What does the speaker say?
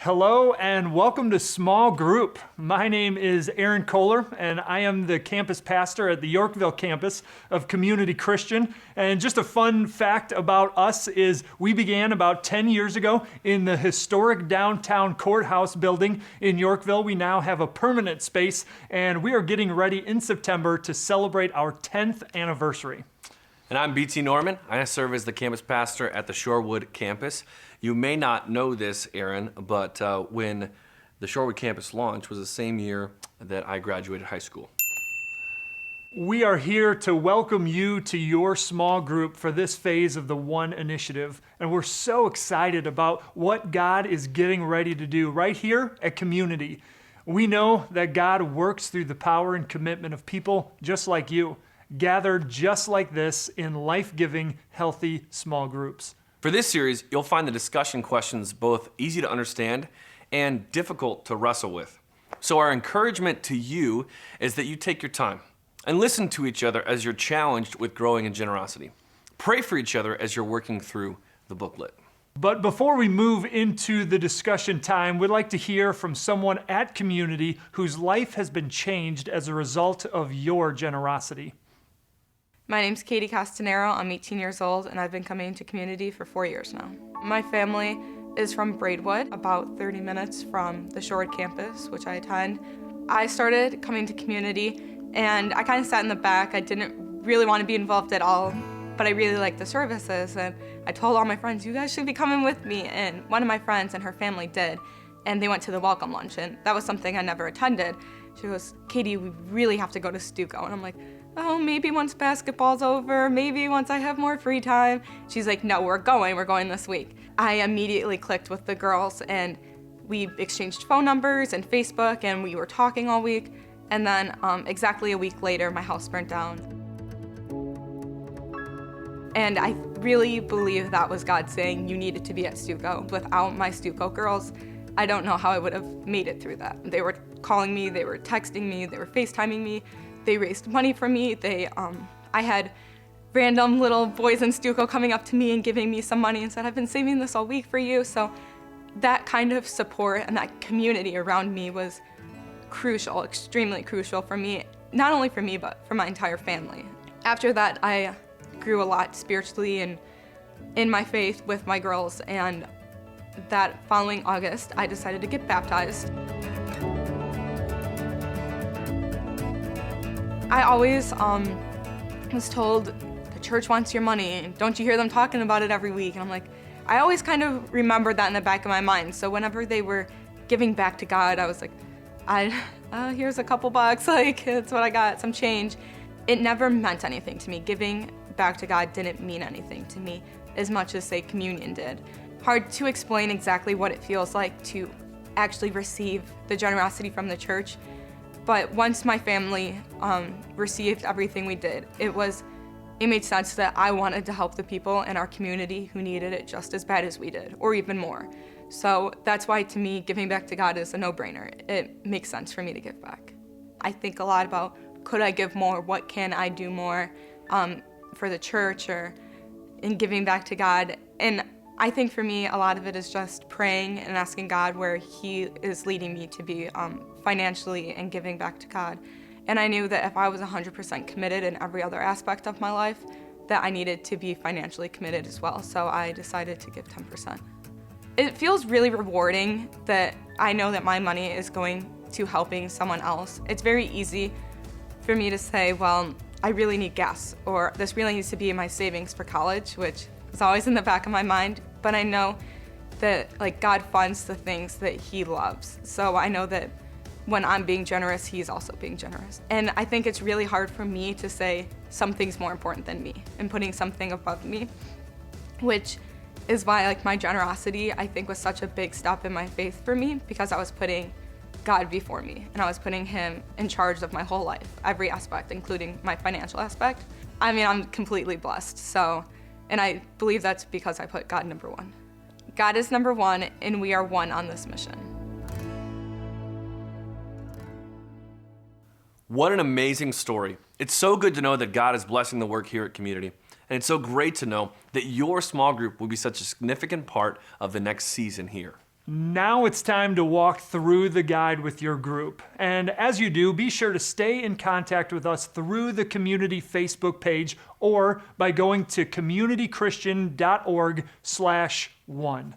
Hello and welcome to Small Group. My name is Aaron Kohler and I am the campus pastor at the Yorkville campus of Community Christian. And just a fun fact about us is we began about 10 years ago in the historic downtown courthouse building in Yorkville. We now have a permanent space and we are getting ready in September to celebrate our 10th anniversary. And I'm BT Norman. I serve as the campus pastor at the Shorewood campus. You may not know this, Aaron, but when the Shorewood campus launched was the same year that I graduated high school. We are here to welcome you to your small group for this phase of the One Initiative. And we're so excited about what God is getting ready to do right here at Community. We know that God works through the power and commitment of people just like you, gathered just like this in life-giving, healthy small groups. For this series, you'll find the discussion questions both easy to understand and difficult to wrestle with. So our encouragement to you is that you take your time and listen to each other as you're challenged with growing in generosity. Pray for each other as you're working through the booklet. But before we move into the discussion time, we'd like to hear from someone at Community whose life has been changed as a result of your generosity. My name's Katie Castanero. I'm 18 years old, and I've been coming to Community for 4 years now. My family is from Braidwood, about 30 minutes from the Shorewood campus, which I attend. I started coming to Community, and I kind of sat in the back. I didn't really want to be involved at all, but I really liked the services, and I told all my friends, you guys should be coming with me, and one of my friends and her family did, and they went to the welcome lunch, and that was something I never attended. She goes, Katie, we really have to go to Stuco, and I'm like, oh, maybe once basketball's over, maybe once I have more free time. She's like, no, we're going this week. I immediately clicked with the girls and we exchanged phone numbers and Facebook and we were talking all week. And then exactly a week later, my house burnt down. And I really believe that was God saying you needed to be at Stuco. Without my Stuco girls, I don't know how I would have made it through that. They were calling me, they were texting me, they were FaceTiming me. They raised money for me. I had random little boys in Stuco coming up to me and giving me some money and said, I've been saving this all week for you. So that kind of support and that community around me was crucial, extremely crucial for me, not only for me, but for my entire family. After that, I grew a lot spiritually and in my faith with my girls, and that following August, I decided to get baptized. I always was told, the church wants your money, don't you hear them talking about it every week? And I'm like, I always kind of remembered that in the back of my mind. So whenever they were giving back to God, I was like, here's a couple bucks, like, it's what I got, some change. It never meant anything to me. Giving back to God didn't mean anything to me as much as, say, communion did. Hard to explain exactly what it feels like to actually receive the generosity from the church. But once my family received everything we did, it made sense that I wanted to help the people in our community who needed it just as bad as we did, or even more. So that's why, to me, giving back to God is a no-brainer. It makes sense for me to give back. I think a lot about, could I give more? What can I do more for the church or in giving back to God? And I think for me, a lot of it is just praying and asking God where He is leading me to be financially and giving back to God. And I knew that if I was 100% committed in every other aspect of my life, that I needed to be financially committed as well. So I decided to give 10%. It feels really rewarding that I know that my money is going to helping someone else. It's very easy for me to say, well, I really need gas, or this really needs to be in my savings for college, which is always in the back of my mind. But I know that, like, God funds the things that He loves. So I know that when I'm being generous, He's also being generous. And I think it's really hard for me to say something's more important than me and putting something above me, which is why, like, my generosity, I think, was such a big step in my faith for me, because I was putting God before me and I was putting Him in charge of my whole life, every aspect, including my financial aspect. I mean, I'm completely blessed. And I believe that's because I put God number one. God is number one, and we are one on this mission. What an amazing story. It's so good to know that God is blessing the work here at Community. And it's so great to know that your small group will be such a significant part of the next season here. Now it's time to walk through the guide with your group. And as you do, be sure to stay in contact with us through the community Facebook page or by going to communitychristian.org/1.